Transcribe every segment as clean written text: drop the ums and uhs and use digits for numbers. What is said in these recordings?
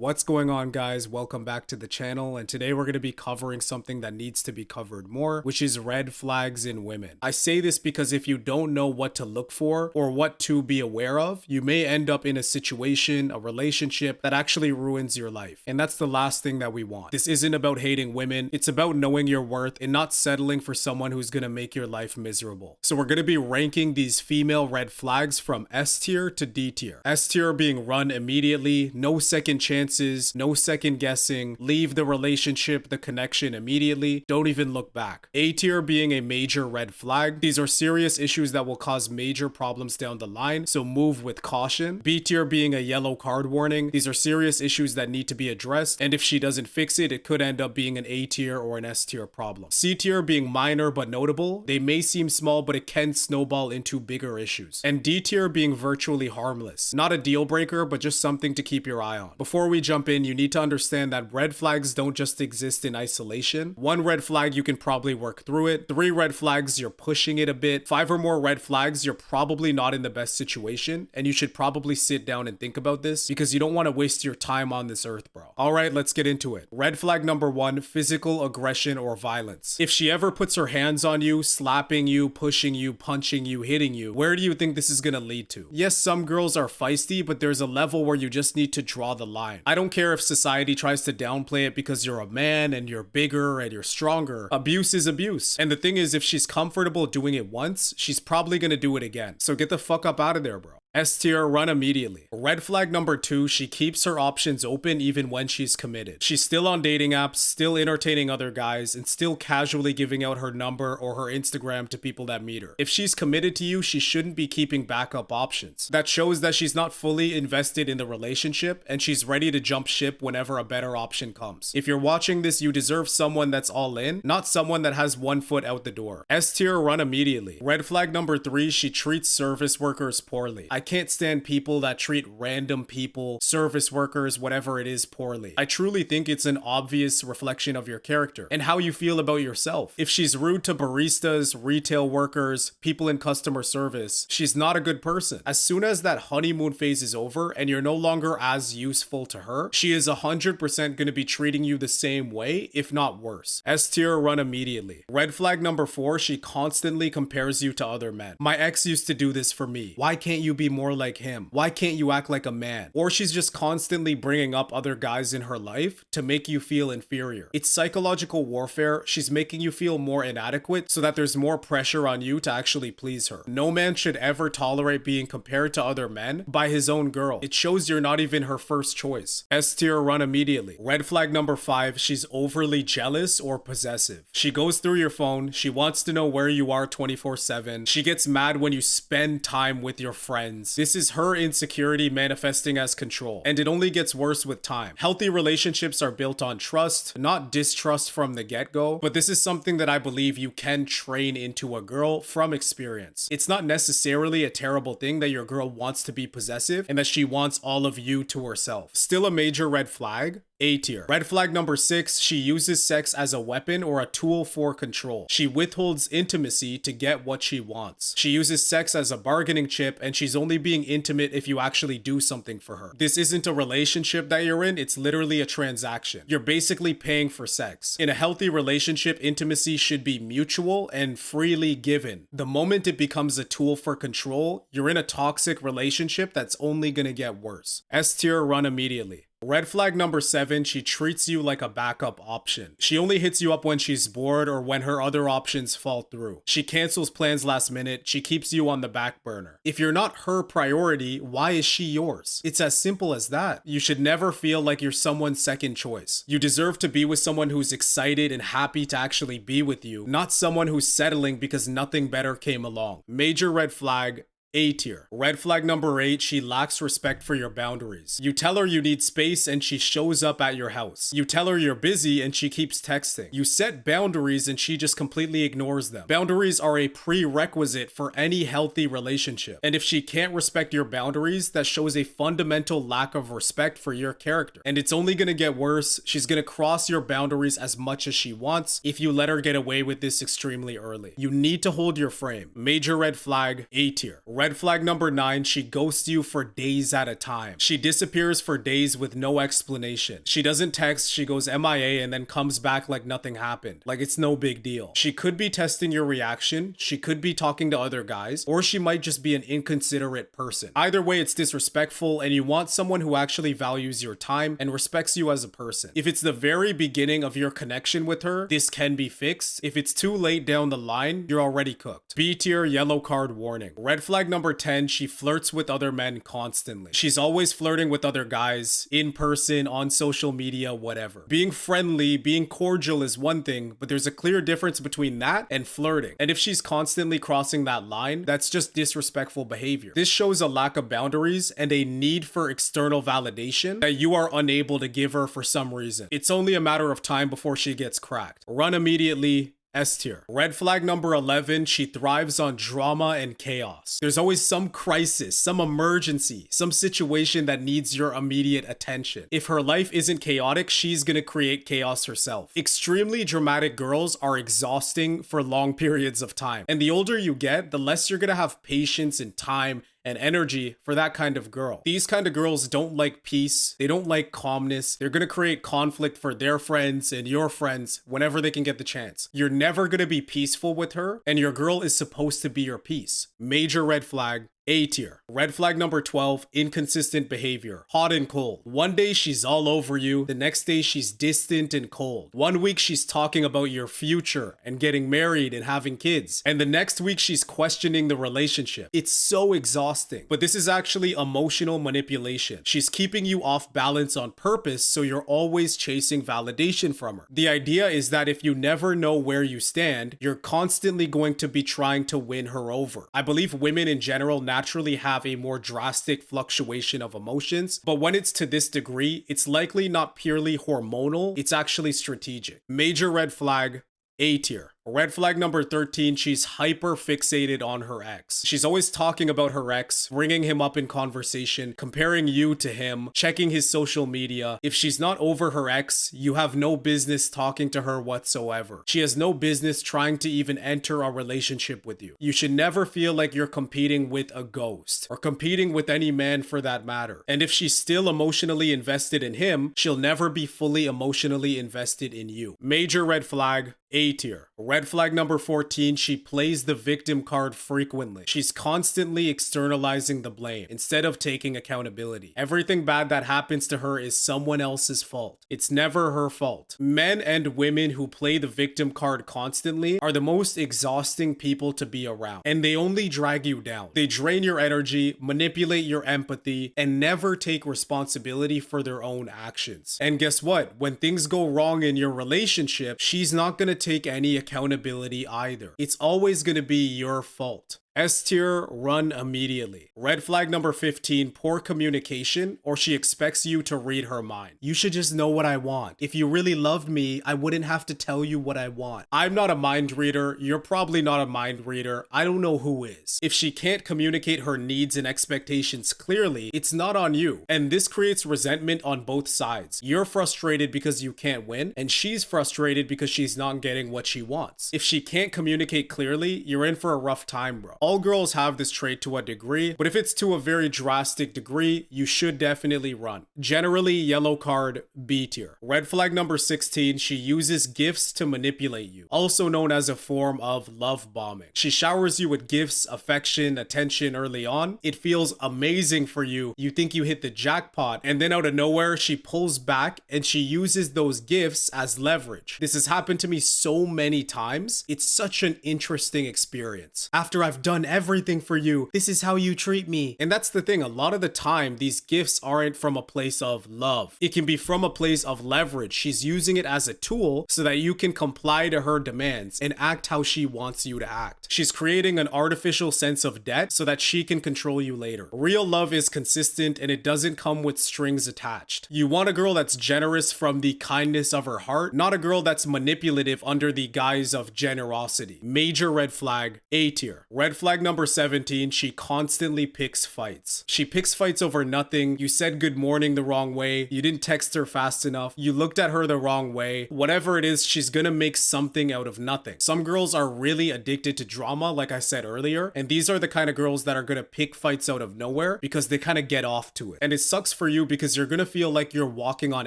What's going on, guys? Welcome back to the channel, and today we're going to be covering something that needs to be covered more, which is red flags in women. I say this because if you don't know what to look for or what to be aware of, you may end up in a situation, a relationship that actually ruins your life. And that's the last thing that we want. This isn't about hating women, it's about knowing your worth and not settling for someone who's going to make your life miserable. So we're going to be ranking these female red flags from S tier to D tier. S tier being run immediately, no second chances, no second guessing, leave the relationship, the connection immediately, don't even look back. A tier being a major red flag. These are serious issues that will cause major problems down the line, so move with caution. B tier being a yellow card warning. These are serious issues that need to be addressed, and if she doesn't fix it, it could end up being an A tier or an S tier problem. C tier being minor but notable. They may seem small, but it can snowball into bigger issues. And D tier being virtually harmless. Not a deal breaker, but just something to keep your eye on. Before we jump in, you need to understand that red flags don't just exist in isolation. One red flag, you can probably work through it. 3 red flags, you're pushing it a bit. 5 or more red flags, you're probably not in the best situation, and you should probably sit down and think about this because you don't want to waste your time on this earth, bro. All right, let's get into it. Red flag number 1, physical aggression or violence. If she ever puts her hands on you, slapping you, pushing you, punching you, hitting you, where do you think this is gonna lead to? Yes, some girls are feisty, but there's a level where you just need to draw the line. I don't care if society tries to downplay it because you're a man and you're bigger and you're stronger. Abuse is abuse. And the thing is, if she's comfortable doing it once, she's probably gonna do it again. So get the fuck up out of there, bro. S tier, run immediately. Red flag number 2, she keeps her options open even when she's committed. She's still on dating apps, still entertaining other guys, and still casually giving out her number or her Instagram to people that meet her. If she's committed to you, she shouldn't be keeping backup options. That shows that she's not fully invested in the relationship and she's ready to jump ship whenever a better option comes. If you're watching this, you deserve someone that's all in, not someone that has one foot out the door. S tier, run immediately. Red flag number 3, she treats service workers poorly. I can't stand people that treat random people, service workers, whatever it is, poorly. I truly think it's an obvious reflection of your character and how you feel about yourself. If she's rude to baristas, retail workers, people in customer service, she's not a good person. As soon as that honeymoon phase is over and you're no longer as useful to her, she is 100% going to be treating you the same way, if not worse. S tier, run immediately. Red flag number 4, she constantly compares you to other men. My ex used to do this for me. Why can't you be more like him? Why can't you act like a man? Or she's just constantly bringing up other guys in her life to make you feel inferior. It's psychological warfare. She's making you feel more inadequate so that there's more pressure on you to actually please her. No man should ever tolerate being compared to other men by his own girl. It shows you're not even her first choice. S tier, run immediately. Red flag number 5, she's overly jealous or possessive. She goes through your phone. She wants to know where you are 24/7. She gets mad when you spend time with your friends. This is her insecurity manifesting as control, and it only gets worse with time. Healthy relationships are built on trust, not distrust from the get-go, but this is something that I believe you can train into a girl from experience. It's not necessarily a terrible thing that your girl wants to be possessive and that she wants all of you to herself. Still a major red flag. A tier. Red flag number 6, she uses sex as a weapon or a tool for control. She withholds intimacy to get what she wants. She uses sex as a bargaining chip, and she's only being intimate if you actually do something for her. This isn't a relationship that you're in, it's literally a transaction. You're basically paying for sex. In a healthy relationship, intimacy should be mutual and freely given. The moment it becomes a tool for control, you're in a toxic relationship that's only gonna get worse. S tier, run immediately. Red flag number 7, she treats you like a backup option. She only hits you up when she's bored or when her other options fall through. She cancels plans last minute. She keeps you on the back burner. If you're not her priority, why is she yours? It's as simple as that. You should never feel like you're someone's second choice. You deserve to be with someone who's excited and happy to actually be with you, not someone who's settling because nothing better came along. Major red flag. A tier. Red flag number 8, she lacks respect for your boundaries. You tell her you need space and she shows up at your house. You tell her you're busy and she keeps texting. You set boundaries and she just completely ignores them. Boundaries are a prerequisite for any healthy relationship. And if she can't respect your boundaries, that shows a fundamental lack of respect for your character. And it's only gonna get worse. She's gonna cross your boundaries as much as she wants if you let her get away with this extremely early. You need to hold your frame. Major red flag. A tier. Red flag number 9, she ghosts you for days at a time. She disappears for days with no explanation. She doesn't text, she goes MIA and then comes back like nothing happened. Like it's no big deal. She could be testing your reaction, she could be talking to other guys, or she might just be an inconsiderate person. Either way, it's disrespectful and you want someone who actually values your time and respects you as a person. If it's the very beginning of your connection with her, this can be fixed. If it's too late down the line, you're already cooked. B tier, yellow card warning. Red flag number 10, she flirts with other men constantly. She's always flirting with other guys, in person, on social media, whatever. Being friendly, being cordial is one thing, but there's a clear difference between that and flirting. And if she's constantly crossing that line, that's just disrespectful behavior. This shows a lack of boundaries and a need for external validation that you are unable to give her for some reason. It's only a matter of time before she gets cracked. Run immediately. S tier. Red flag number 11, she thrives on drama and chaos. There's always some crisis, some emergency, some situation that needs your immediate attention. If her life isn't chaotic, she's gonna create chaos herself. Extremely dramatic girls are exhausting for long periods of time. And the older you get, the less you're gonna have patience and time and energy for that kind of girl. These kind of girls don't like peace. They don't like calmness. They're going to create conflict for their friends and your friends whenever they can get the chance. You're never going to be peaceful with her, and your girl is supposed to be your peace. Major red flag. A tier. Red flag number 12, inconsistent behavior. Hot and cold. One day she's all over you, the next day she's distant and cold. One week she's talking about your future and getting married and having kids, and the next week she's questioning the relationship. It's so exhausting, but this is actually emotional manipulation. She's keeping you off balance on purpose, so you're always chasing validation from her. The idea is that if you never know where you stand, you're constantly going to be trying to win her over. I believe women in general naturally have a more drastic fluctuation of emotions, but when it's to this degree, it's likely not purely hormonal, it's actually strategic. Major red flag. A tier. Red flag number 13, she's hyper fixated on her ex. She's always talking about her ex, bringing him up in conversation, comparing you to him, checking his social media. If she's not over her ex, you have no business talking to her whatsoever. She has no business trying to even enter a relationship with you. You should never feel like you're competing with a ghost, or competing with any man for that matter. And if she's still emotionally invested in him, she'll never be fully emotionally invested in you. Major red flag. A tier. Red flag number 14, she plays the victim card frequently. She's constantly externalizing the blame instead of taking accountability. Everything bad that happens to her is someone else's fault. It's never her fault. Men and women who play the victim card constantly are the most exhausting people to be around, and they only drag you down. They drain your energy, manipulate your empathy, and never take responsibility for their own actions. And guess what? When things go wrong in your relationship, she's not gonna take any accountability either. It's always gonna be your fault. S tier, run immediately. Red flag number 15, poor communication, or she expects you to read her mind. You should just know what I want. If you really loved me, I wouldn't have to tell you what I want. I'm not a mind reader. You're probably not a mind reader. I don't know who is. If she can't communicate her needs and expectations clearly, it's not on you. And this creates resentment on both sides. You're frustrated because you can't win, and she's frustrated because she's not getting what she wants. If she can't communicate clearly, you're in for a rough time, bro. All girls have this trait to a degree, but if it's to a very drastic degree, you should definitely run. Generally, yellow card, B tier. Red flag number 16, she uses gifts to manipulate you, also known as a form of love bombing. She showers you with gifts, affection, attention early on. It feels amazing for you. You think you hit the jackpot, and then out of nowhere, she pulls back and she uses those gifts as leverage. This has happened to me so many times. It's such an interesting experience. After I've done everything for you, this is how you treat me. And that's the thing, a lot of the time these gifts aren't from a place of love. It can be from a place of leverage. She's using it as a tool so that you can comply to her demands and act how she wants you to act. She's creating an artificial sense of debt so that she can control you later. Real love is consistent and it doesn't come with strings attached. You want a girl that's generous from the kindness of her heart, not a girl that's manipulative under the guise of generosity. Major red flag, A tier. Red Red flag number 17, she constantly picks fights. She picks fights over nothing. You said good morning the wrong way. You didn't text her fast enough. You looked at her the wrong way. Whatever it is, she's gonna make something out of nothing. Some girls are really addicted to drama, like I said earlier, and these are the kind of girls that are gonna pick fights out of nowhere because they kind of get off to it. And it sucks for you because you're gonna feel like you're walking on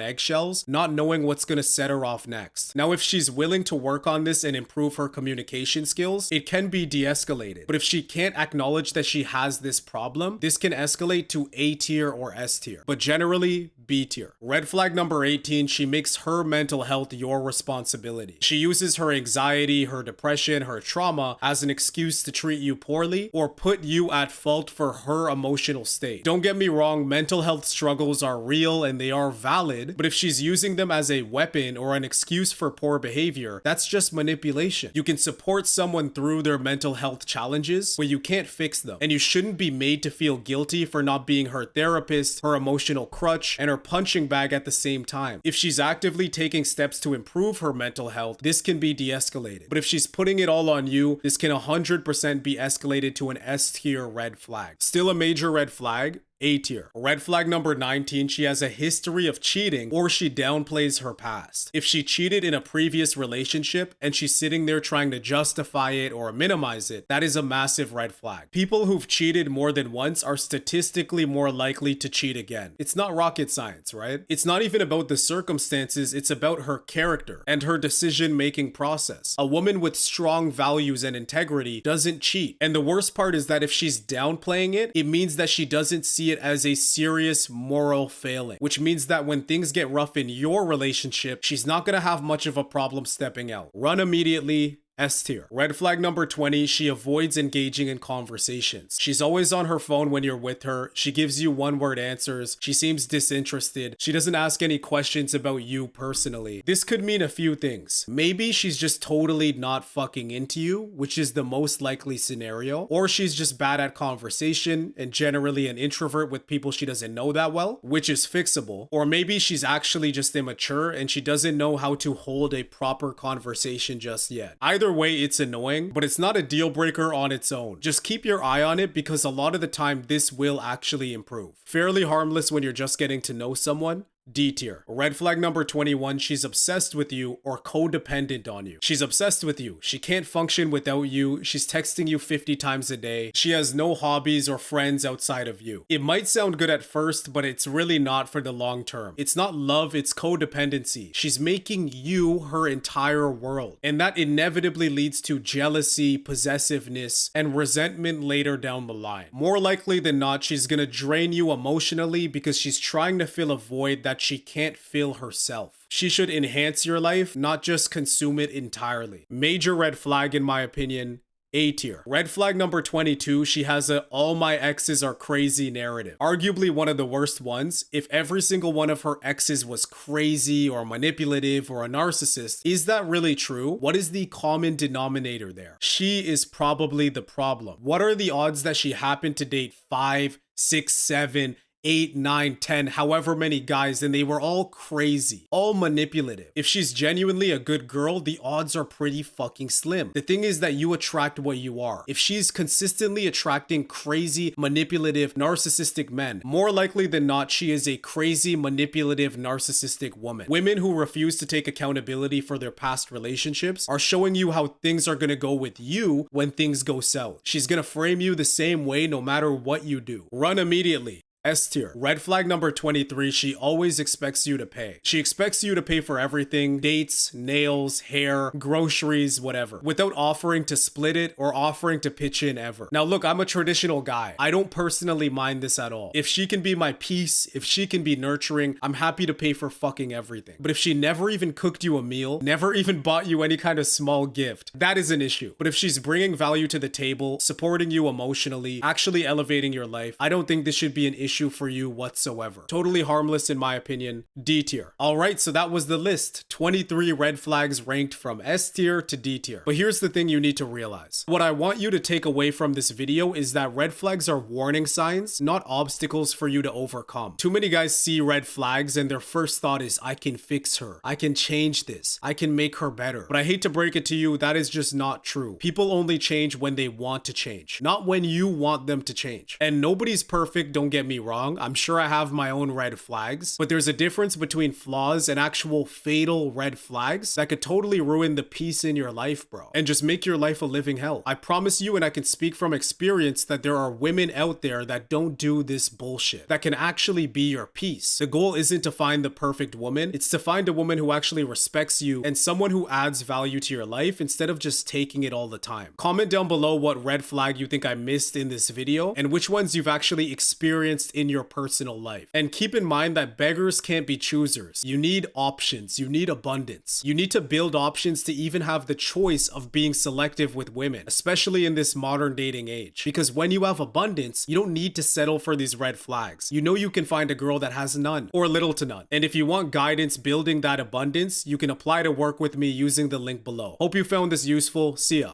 eggshells, not knowing what's gonna set her off next. Now, if she's willing to work on this and improve her communication skills, it can be de-escalated. But if she can't acknowledge that she has this problem, this can escalate to A tier or S tier. But generally, B tier. Red flag number 18, she makes her mental health your responsibility. She uses her anxiety, her depression, her trauma as an excuse to treat you poorly or put you at fault for her emotional state. Don't get me wrong, mental health struggles are real and they are valid, but if she's using them as a weapon or an excuse for poor behavior, that's just manipulation. You can support someone through their mental health challenges, but you can't fix them. And you shouldn't be made to feel guilty for not being her therapist, her emotional crutch, and her punching bag at the same time. If she's actively taking steps to improve her mental health, this can be de-escalated. But if she's putting it all on you, this can 100% be escalated to an S tier red flag. Still a major red flag, A tier. Red flag number 19, she has a history of cheating or she downplays her past. If she cheated in a previous relationship and she's sitting there trying to justify it or minimize it, that is a massive red flag. People who've cheated more than once are statistically more likely to cheat again. It's not rocket science, right? It's not even about the circumstances, it's about her character and her decision-making process. A woman with strong values and integrity doesn't cheat. And the worst part is that if she's downplaying it, it means that she doesn't see it as a serious moral failing, which means that when things get rough in your relationship, she's not gonna have much of a problem stepping out. Run immediately. S tier. Red flag number 20, she avoids engaging in conversations. She's always on her phone when you're with her. She gives you one-word answers. She seems disinterested. She doesn't ask any questions about you personally. This could mean a few things. Maybe she's just totally not fucking into you, which is the most likely scenario, or she's just bad at conversation and generally an introvert with people she doesn't know that well, which is fixable. Or maybe she's actually just immature and she doesn't know how to hold a proper conversation just yet. Either way, it's annoying, but it's not a deal breaker on its own. Just keep your eye on it because a lot of the time this will actually improve. Fairly harmless when you're just getting to know someone. D tier. Red flag number 21, she's obsessed with you or codependent on you. She's obsessed with you. She can't function without you. She's texting you 50 times a day. She has no hobbies or friends outside of you. It might sound good at first, but it's really not for the long term. It's not love, it's codependency. She's making you her entire world. And that inevitably leads to jealousy, possessiveness, and resentment later down the line. More likely than not, she's gonna drain you emotionally because she's trying to fill a void that she can't fill herself. She should enhance your life, not just consume it entirely. Major red flag in my opinion. A tier. Red flag number 22, she has a all my exes are crazy narrative. Arguably one of the worst ones. If every single one of her exes was crazy or manipulative or a narcissist, is that really true? What is the common denominator there? She is probably the problem. What are the odds that she happened to date 5, 6, 7, 8, 9, 10, however many guys, and they were all crazy, all manipulative? If she's genuinely a good girl, the odds are pretty fucking slim. The thing is that you attract what you are. If she's consistently attracting crazy, manipulative, narcissistic men, more likely than not, she is a crazy, manipulative, narcissistic woman. Women who refuse to take accountability for their past relationships are showing you how things are gonna go with you when things go south. She's gonna frame you the same way no matter what you do. Run immediately. S tier. Red flag number 23, she always expects you to pay. She expects you to pay for everything, dates, nails, hair, groceries, whatever, without offering to split it or offering to pitch in ever. Now look, I'm a traditional guy. I don't personally mind this at all. If she can be my peace, if she can be nurturing, I'm happy to pay for fucking everything. But if she never even cooked you a meal, never even bought you any kind of small gift, that is an issue. But if she's bringing value to the table, supporting you emotionally, actually elevating your life, I don't think this should be an issue issue for you whatsoever. Totally harmless in my opinion. D tier. Alright, so that was the list. 23 red flags ranked from S tier to D tier. But here's the thing you need to realize. What I want you to take away from this video is that red flags are warning signs, not obstacles for you to overcome. Too many guys see red flags and their first thought is, I can fix her. I can change this. I can make her better. But I hate to break it to you, that is just not true. People only change when they want to change, not when you want them to change. And nobody's perfect, don't get me wrong. I'm sure I have my own red flags, but there's a difference between flaws and actual fatal red flags that could totally ruin the peace in your life, bro, and just make your life a living hell. I promise you, and I can speak from experience, that there are women out there that don't do this bullshit, that can actually be your peace. The goal isn't to find the perfect woman, it's to find a woman who actually respects you and someone who adds value to your life instead of just taking it all the time. Comment down below what red flag you think I missed in this video and which ones you've actually experienced in your personal life. And keep in mind that beggars can't be choosers. You need options, you need abundance. You need to build options to even have the choice of being selective with women, especially in this modern dating age. Because when you have abundance, you don't need to settle for these red flags. You know you can find a girl that has none or little to none. And if you want guidance building that abundance, you can apply to work with me using the link below. Hope you found this useful. See ya.